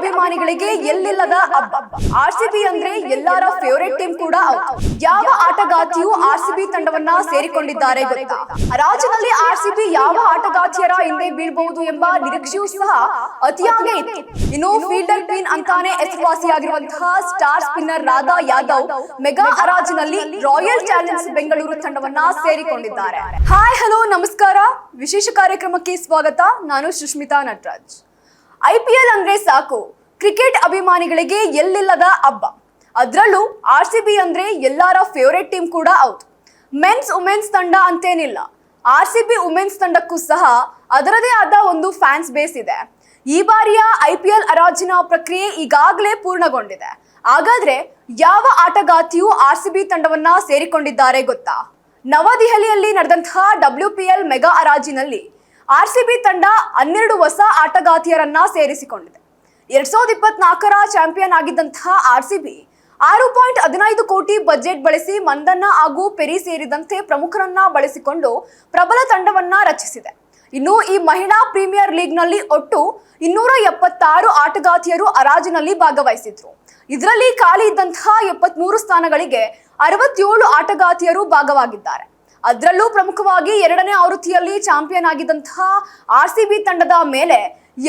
ಅಭಿಮಾನಿಗಳಿಗೆ ಎಲ್ಲಿಲ್ಲದ ಹಬ್ಬ. ಆರ್ಸಿಬಿ ಅಂದ್ರೆ ಎಲ್ಲರ ಫೇವರೇಟ್ ಟೀಮ್ ಕೂಡ ಹೌದು. ಯಾವ ಆಟಗಾತಿಯು ಆರ್ಸಿಬಿ ತಂಡವನ್ನ ಸೇರಿಕೊಂಡಿದ್ದಾರೆ ಗೊತ್ತಾ? ರಾಜ್ಯದಲ್ಲಿ ಆರ್ಸಿಬಿ ಯಾವ ಆಟಗಾತಿಯರ ಹಿಂದೆ ಬೀಳಬಹುದು ಎಂಬ ನಿರೀಕ್ಷೆಯೂ ಸಹ ಅತಿಯಾಗೇ ಇತ್ತು. ಇನ್ನು ಫೀಲ್ಡರ್ ಕ್ವೀನ್ ಅಂತಾನೆ ಹೆಸರುವಾಸಿಯಾಗಿರುವಂತಹ star spinner Radha Yadav mega ಹರಾಜಿನಲ್ಲಿ ರಾಯಲ್ ಚಾಲೆಂಜರ್ಸ್ ಬೆಂಗಳೂರು ತಂಡವನ್ನ ಸೇರಿಕೊಂಡಿದ್ದಾರೆ. ಹಾಯ್ ಹಲೋ ನಮಸ್ಕಾರ, ವಿಶೇಷ ಕಾರ್ಯಕ್ರಮಕ್ಕೆ ಸ್ವಾಗತ. ನಾನು ಸುಷ್ಮಿತಾ ನಟರಾಜ್. IPL ಅಂದ್ರೆ ಸಾಕು, ಕ್ರಿಕೆಟ್ ಅಭಿಮಾನಿಗಳಿಗೆ ಎಲ್ಲಿಲ್ಲದ ಹಬ್ಬ. ಅದರಲ್ಲೂ RCB ಅಂದ್ರೆ ಎಲ್ಲರ ಫೇವರೇಟ್ ಟೀಮ್ ಕೂಡ ಹೌದು. ಮೆನ್ಸ್ ವುಮೆನ್ಸ್ ತಂಡ ಅಂತೇನಿಲ್ಲ, RCB ವುಮೆನ್ಸ್ ತಂಡಕ್ಕೂ ಸಹ ಅದರದೇ ಆದ ಒಂದು ಫ್ಯಾನ್ಸ್ ಬೇಸ್ ಇದೆ. ಈ ಬಾರಿಯ IPL ಹರಾಜಿನ ಪ್ರಕ್ರಿಯೆ ಈಗಾಗಲೇ ಪೂರ್ಣಗೊಂಡಿದೆ. ಹಾಗಾದ್ರೆ ಯಾವ ಆಟಗಾತಿಯು RCB ತಂಡವನ್ನ ಸೇರಿಕೊಂಡಿದ್ದಾರೆ ಗೊತ್ತಾ? ನವದೆಹಲಿಯಲ್ಲಿ ನಡೆದಂತಹ WPL ಮೆಗಾ ಹರಾಜಿನಲ್ಲಿ RCB ತಂಡ 12 ಹೊಸ ಆಟಗಾತಿಯರನ್ನ ಸೇರಿಸಿಕೊಂಡಿದೆ. 2024ರ ಚಾಂಪಿಯನ್ ಆಗಿದ್ದಂತಹ RCB 6.15 ಕೋಟಿ ಬಜೆಟ್ ಬಳಸಿ ಮಂದಣ್ಣ ಹಾಗೂ ಪೆರಿ ಸೇರಿದಂತೆ ಪ್ರಮುಖರನ್ನ ಬಳಸಿಕೊಂಡು ಪ್ರಬಲ ತಂಡವನ್ನ ರಚಿಸಿದೆ. ಇನ್ನು ಈ ಮಹಿಳಾ ಪ್ರೀಮಿಯರ್ ಲೀಗ್ ನಲ್ಲಿ ಒಟ್ಟು 276 ಆಟಗಾತಿಯರು ಹರಾಜಿನಲ್ಲಿ ಭಾಗವಹಿಸಿದ್ರು. ಇದರಲ್ಲಿ ಖಾಲಿ ಇದ್ದಂತಹ 73 ಸ್ಥಾನಗಳಿಗೆ 67 ಆಟಗಾತಿಯರು ಭಾಗವಾಗಿದ್ದಾರೆ. ಅದರಲ್ಲೂ ಪ್ರಮುಖವಾಗಿ 2ನೇ ಆವೃತ್ತಿಯಲ್ಲಿ ಚಾಂಪಿಯನ್ ಆಗಿದ್ದಂತಹ RCB ತಂಡದ ಮೇಲೆ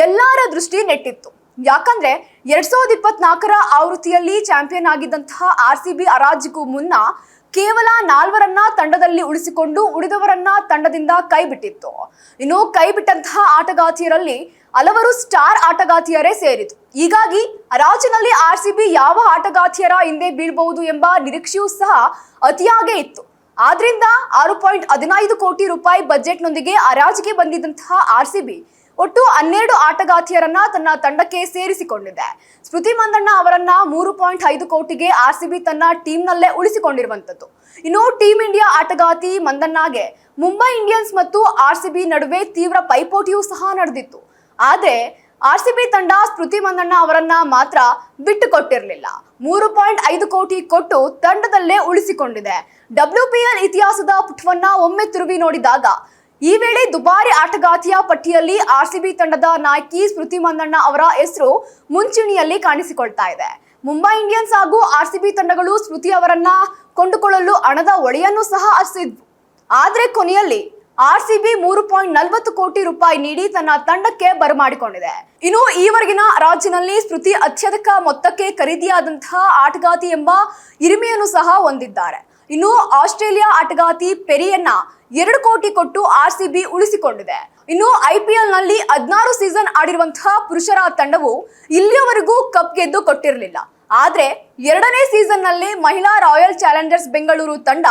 ಎಲ್ಲರ ದೃಷ್ಟಿ ನೆಟ್ಟಿತ್ತು. ಯಾಕಂದ್ರೆ 2024ರ ಆವೃತ್ತಿಯಲ್ಲಿ ಚಾಂಪಿಯನ್ ಆಗಿದ್ದಂತಹ RCB ಹರಾಜಿಗೂ ಮುನ್ನ ಕೇವಲ 4ರನ್ನ ತಂಡದಲ್ಲಿ ಉಳಿಸಿಕೊಂಡು ಉಳಿದವರನ್ನ ತಂಡದಿಂದ ಕೈ ಬಿಟ್ಟಿತ್ತು. ಇನ್ನು ಕೈ ಬಿಟ್ಟಂತಹ ಆಟಗಾತಿಯರಲ್ಲಿ ಹಲವರು ಸ್ಟಾರ್ ಆಟಗಾತಿಯರೇ ಸೇರಿತು. ಹೀಗಾಗಿ ಹರಾಜಿನಲ್ಲಿ RCB ಯಾವ ಆಟಗಾತಿಯರ ಹಿಂದೆ ಬೀಳಬಹುದು ಎಂಬ ನಿರೀಕ್ಷೆಯೂ ಸಹ ಅತಿಯಾಗೇ ಇತ್ತು. ಆದ್ರಿಂದ 6.15 ಕೋಟಿ ರೂಪಾಯಿ ಬಜೆಟ್ನೊಂದಿಗೆ ಹರಾಜಿಗೆ ಬಂದಿದ್ದಂತಹ RCB ಒಟ್ಟು 12 ಆಟಗಾತಿಯರನ್ನ ತನ್ನ ತಂಡಕ್ಕೆ ಸೇರಿಸಿಕೊಂಡಿದೆ. ಸ್ಮೃತಿ ಮಂದಣ್ಣ ಅವರನ್ನ 3.5 ಕೋಟಿಗೆ RCB ತನ್ನ ಟೀಮ್ನಲ್ಲೇ ಉಳಿಸಿಕೊಂಡಿರುವಂತದ್ದು. ಇನ್ನು ಟೀಮ್ ಇಂಡಿಯಾ ಆಟಗಾತಿ ಮಂದಣ್ಣಗೆ ಮುಂಬೈ ಇಂಡಿಯನ್ಸ್ ಮತ್ತು RCB ನಡುವೆ ತೀವ್ರ ಪೈಪೋಟಿಯೂ ಸಹ ನಡೆದಿತ್ತು. ಆದ್ರೆ RCB ತಂಡ ಸ್ಮೃತಿ ಮಂದಣ್ಣ ಅವರನ್ನ ಮಾತ್ರ ಬಿಟ್ಟು ಕೊಟ್ಟಿರಲಿಲ್ಲ. 3.5 ಕೋಟಿ ಕೊಟ್ಟು ತಂಡದಲ್ಲೇ ಉಳಿಸಿಕೊಂಡಿದೆ. WPL ಇತಿಹಾಸದ ಪುಟವನ್ನ ಒಮ್ಮೆ ತಿರುವಿ ನೋಡಿದಾಗ ಈ ವೇಳೆ ದುಬಾರಿ ಆಟಗಾತಿಯ ಪಟ್ಟಿಯಲ್ಲಿ RCB ತಂಡದ ನಾಯಕಿ ಸ್ಮೃತಿ ಮಂದಣ್ಣ ಅವರ ಹೆಸರು ಮುಂಚೂಣಿಯಲ್ಲಿ ಕಾಣಿಸಿಕೊಳ್ತಾ ಇದೆ. ಮುಂಬೈ ಇಂಡಿಯನ್ಸ್ ಹಾಗೂ RCB ತಂಡಗಳು ಸ್ಮೃತಿ ಅವರನ್ನ ಕೊಂಡುಕೊಳ್ಳಲು ಹಣದ ಒಳೆಯನ್ನು ಸಹ ಹರಿಸಿದ್ವು. ಆದ್ರೆ ಕೊನೆಯಲ್ಲಿ RCB 3.40 ಕೋಟಿ ರೂಪಾಯಿ ನೀಡಿ ತನ್ನ ತಂಡಕ್ಕೆ ಬರಮಾಡಿಕೊಂಡಿದೆ. ಇನ್ನು ಈವರೆಗಿನ ಹರಾಜಿನಲ್ಲಿ ಸ್ಮೃತಿ ಅತ್ಯಧಿಕ ಮೊತ್ತಕ್ಕೆ ಖರೀದಿಯಾದಂತಹ ಆಟಗಾತಿ ಎಂಬ ಹಿರಿಮೆಯನ್ನು ಸಹ ಹೊಂದಿದ್ದಾರೆ. ಇನ್ನು ಆಸ್ಟ್ರೇಲಿಯಾ ಆಟಗಾತಿ ಪೆರಿಯನ್ನ 2 ಕೋಟಿ ಕೊಟ್ಟು RCB ಉಳಿಸಿಕೊಂಡಿದೆ. ಇನ್ನು IPL ನಲ್ಲಿ 16 ಸೀಸನ್ ಆಡಿರುವಂತಹ ಪುರುಷರ ತಂಡವು ಇಲ್ಲಿಯವರೆಗೂ ಕಪ್ ಗೆದ್ದು ಕೊಟ್ಟಿರಲಿಲ್ಲ. ಆದ್ರೆ 2ನೇ ಸೀಸನ್ ನಲ್ಲಿ ಮಹಿಳಾ ರಾಯಲ್ ಚಾಲೆಂಜರ್ಸ್ ಬೆಂಗಳೂರು ತಂಡ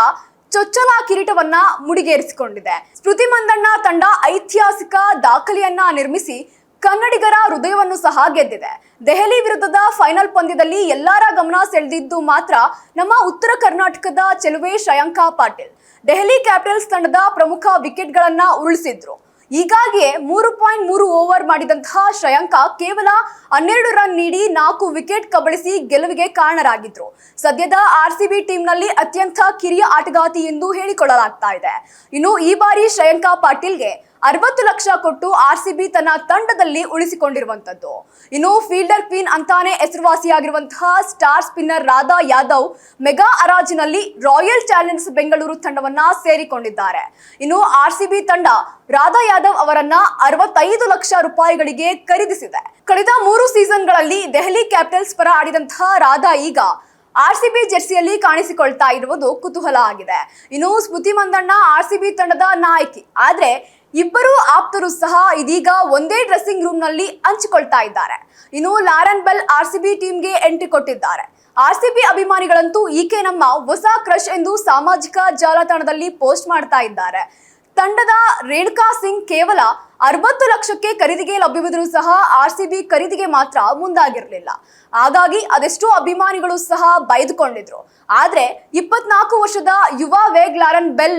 ಚೊಚ್ಚಲ ಕಿರೀಟವನ್ನ ಮುಡಿಗೇರಿಸಿಕೊಂಡಿದೆ. ಸ್ಮೃತಿ ಮಂದಣ್ಣ ತಂಡ ಐತಿಹಾಸಿಕ ದಾಖಲೆಯನ್ನ ನಿರ್ಮಿಸಿ ಕನ್ನಡಿಗರ ಹೃದಯವನ್ನು ಸಹ ಗೆದ್ದಿದೆ. ದೆಹಲಿ ವಿರುದ್ಧದ ಫೈನಲ್ ಪಂದ್ಯದಲ್ಲಿ ಎಲ್ಲರ ಗಮನ ಸೆಳೆದಿದ್ದು ಮಾತ್ರ ನಮ್ಮ ಉತ್ತರ ಕರ್ನಾಟಕದ ಚೆಲುವೆ ಶ್ರೇಯಾಂಕಾ ಪಾಟೀಲ್. ದೆಹಲಿ ಕ್ಯಾಪಿಟಲ್ಸ್ ತಂಡದ ಪ್ರಮುಖ ವಿಕೆಟ್ ಗಳನ್ನ ಉರುಳಿಸಿದ್ರು. ಹೀಗಾಗಿಯೇ 3.3 ಓವರ್ ಮಾಡಿದಂತಹ ಶ್ರೇಯಾಂಕಾ ಕೇವಲ 12 ರನ್ ನೀಡಿ 4 ವಿಕೆಟ್ ಕಬಳಿಸಿ ಗೆಲುವಿಗೆ ಕಾರಣರಾಗಿದ್ರು. ಸದ್ಯದ RCB ಟೀಮ್ ನಲ್ಲಿ ಅತ್ಯಂತ ಕಿರಿಯ ಆಟಗಾತಿ ಎಂದು ಹೇಳಿಕೊಳ್ಳಲಾಗ್ತಾ ಇದೆ. ಇನ್ನು ಈ ಬಾರಿ ಶ್ರೇಯಾಂಕಾ ಪಾಟೀಲ್ಗೆ 60 ಲಕ್ಷ ಕೊಟ್ಟು RCB ತನ್ನ ತಂಡದಲ್ಲಿ ಉಳಿಸಿಕೊಂಡಿರುವಂತದ್ದು. ಇನ್ನು ಫೀಲ್ಡರ್ ಕ್ವೀನ್ ಅಂತಾನೆ ಹೆಸರುವಾಸಿಯಾಗಿರುವಂತಹ star spinner Radha Yadav mega ಹರಾಜಿನಲ್ಲಿ ರಾಯಲ್ ಚಾಲೆಂಜರ್ಸ್ ಬೆಂಗಳೂರು ತಂಡವನ್ನ ಸೇರಿಕೊಂಡಿದ್ದಾರೆ. ಇನ್ನು RCB ತಂಡ ರಾಧಾ ಯಾದವ್ ಅವರನ್ನ 65 ಲಕ್ಷ ರೂಪಾಯಿಗಳಿಗೆ ಖರೀದಿಸಿದೆ. ಕಳೆದ 3 ಸೀಸನ್ಗಳಲ್ಲಿ ದೆಹಲಿ ಕ್ಯಾಪಿಟಲ್ಸ್ ಪರ ಆಡಿದಂತಹ ರಾಧಾ ಈಗ RCB ಜೆರ್ಸಿಯಲ್ಲಿ ಕಾಣಿಸಿಕೊಳ್ತಾ ಇರುವುದು ಕುತೂಹಲ ಆಗಿದೆ. ಇನ್ನು ಸ್ಮೃತಿ ಮಂದಣ್ಣ RCB ತಂಡದ ನಾಯಕಿ. ಆದ್ರೆ ಇಬ್ಬರು ಆಪ್ತರು ಸಹ ಇದೀಗ ಒಂದೇ ಡ್ರೆಸ್ಸಿಂಗ್ ರೂಮ್ ನಲ್ಲಿ ಹಂಚಿಕೊಳ್ತಾ ಇದ್ದಾರೆ. ಇನ್ನು ಲಾರೆನ್ ಬೆಲ್ RCB ಟೀಮ್ಗೆ ಎಂಟ್ರಿ ಕೊಟ್ಟಿದ್ದಾರೆ. RCB ಅಭಿಮಾನಿಗಳಂತೂ ಈಕೆ ನಮ್ಮ ಹೊಸ ಕ್ರಶ್ ಎಂದು ಸಾಮಾಜಿಕ ಜಾಲತಾಣದಲ್ಲಿ ಪೋಸ್ಟ್ ಮಾಡ್ತಾ ಇದ್ದಾರೆ. ತಂಡದ ರೇಣುಕಾ ಸಿಂಗ್ ಕೇವಲ 60 ಲಕ್ಷಕ್ಕೆ ಖರೀದಿಗೆ ಲಭ್ಯವಿದ್ರೂ ಸಹ RCB ಖರೀದಿಗೆ ಮಾತ್ರ ಮುಂದಾಗಿರಲಿಲ್ಲ. ಹಾಗಾಗಿ ಅದೆಷ್ಟೋ ಅಭಿಮಾನಿಗಳು ಸಹ ಬೈದುಕೊಂಡಿದ್ರು. ಆದ್ರೆ 24 ವರ್ಷದ ಯುವ ವೇಗ್ ಲಾರೆನ್ ಬೆಲ್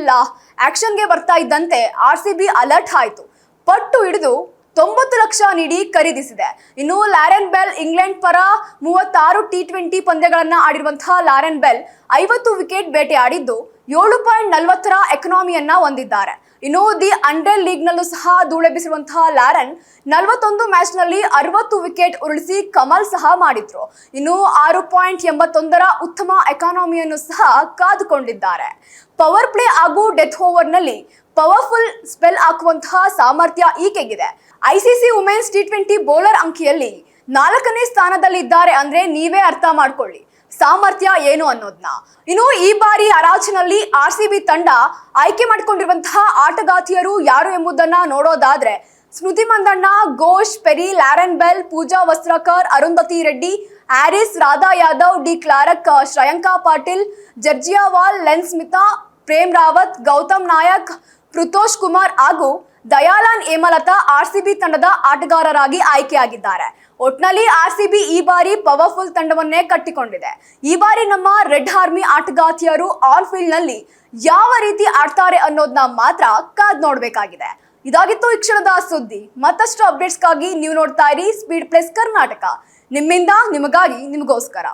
ಆಕ್ಷನ್ಗೆ ಬರ್ತಾ ಇದ್ದಂತೆ RCB ಅಲರ್ಟ್ ಆಯ್ತು. ಪಟ್ಟು ಹಿಡಿದು 90 ಲಕ್ಷ ನೀಡಿ ಖರೀದಿಸಿದೆ. ಇನ್ನು ಲಾರೆನ್ ಬೆಲ್ ಇಂಗ್ಲೆಂಡ್ ಪರ 36 T20 ಪಂದ್ಯಗಳನ್ನ ಆಡಿರುವಂತಹ ಲಾರೆನ್ ಬೆಲ್ 50 ವಿಕೆಟ್ ಬೇಟೆಯಾಡಿದ್ದು 7.40ರ ಎಕಾನಮಿಯನ್ನ ಹೊಂದಿದ್ದಾರೆ. ಇನ್ನು ದಿ ಅಂಡರ್ ಲೀಗ್ ನಲ್ಲೂ ಸಹ ಧೂಳೆಬ್ಬಿಸಿರುವಂತಹ ಲ್ಯಾರನ್ 41 ಮ್ಯಾಚ್ ನಲ್ಲಿ 60 ವಿಕೆಟ್ ಉರುಳಿಸಿ ಕಮಾಲ್ ಸಹ ಮಾಡಿದ್ರು. ಇನ್ನು 6.81 ಉತ್ತಮ ಎಕಾನಮಿಯನ್ನು ಸಹ ಕಾದುಕೊಂಡಿದ್ದಾರೆ. ಪವರ್ ಪ್ಲೇ ಹಾಗೂ ಡೆತ್ ಓವರ್ ನಲ್ಲಿ ಪವರ್ಫುಲ್ ಸ್ಪೆಲ್ ಹಾಕುವಂತಹ ಸಾಮರ್ಥ್ಯ ಈಕೆಗಿದೆ. ಐಸಿಸಿ ವುಮೆನ್ಸ್ T20 ಬೌಲರ್ ಅಂಕಿಯಲ್ಲಿ 4ನೇ ಸ್ಥಾನದಲ್ಲಿದ್ದಾರೆ ಅಂದ್ರೆ ನೀವೇ ಅರ್ಥ ಮಾಡ್ಕೊಳ್ಳಿ ಸಾಮರ್ಥ್ಯ ಏನು ಅನ್ನೋದನ್ನ. ಇನ್ನು ಈ ಬಾರಿ ಹರಾಜಿನಲ್ಲಿ RCB ತಂಡ ಆಯ್ಕೆ ಮಾಡಿಕೊಂಡಿರುವಂತಹ ಆಟಗಾತಿಯರು ಯಾರು ಎಂಬುದನ್ನ ನೋಡೋದಾದ್ರೆ Smriti Mandhana, Ghosh, Perry, Lauren Bell, Pooja Vastrakar, Arundhati Reddy, Harris, Radha Yadav, de Klerk, Shreyanka Patil, Georgia Voll, ಲೆನ್ ಸ್ಮಿತಾ, ಪ್ರೇಮ್ ರಾವತ್, ಗೌತಮ್ ನಾಯಕ್, ಪೃಥೋಷ್ ಕುಮಾರ್ ಹಾಗೂ ದಯಾಲಾನ್ ಹೇಮಲತಾ RCB ತಂಡದ ಆಟಗಾರರಾಗಿ ಆಯ್ಕೆಯಾಗಿದ್ದಾರೆ. ಒಟ್ನಲ್ಲಿ RCB ಈ ಬಾರಿ ಪವರ್ಫುಲ್ ತಂಡವನ್ನೇ ಕಟ್ಟಿಕೊಂಡಿದೆ. ಈ ಬಾರಿ ನಮ್ಮ ರೆಡ್ ಆರ್ಮಿ ಆಟಗಾತಿಯರು ಆನ್ ಫೀಲ್ಡ್ ನಲ್ಲಿ ಯಾವ ರೀತಿ ಆಡ್ತಾರೆ ಅನ್ನೋದನ್ನ ಮಾತ್ರ ಕಾದ್ ನೋಡ್ಬೇಕಾಗಿದೆ. ಇದಾಗಿತ್ತು ಈ ಕ್ಷಣದ ಸುದ್ದಿ. ಮತ್ತಷ್ಟು ಅಪ್ಡೇಟ್ಸ್ಗಾಗಿ ನೀವು ನೋಡ್ತಾ ಇರಿ ಸ್ಪೀಡ್ ಪ್ಲಸ್ ಕರ್ನಾಟಕ. ನಿಮ್ಮಿಂದ ನಿಮಗಾಗಿ ನಿಮಗೋಸ್ಕರ.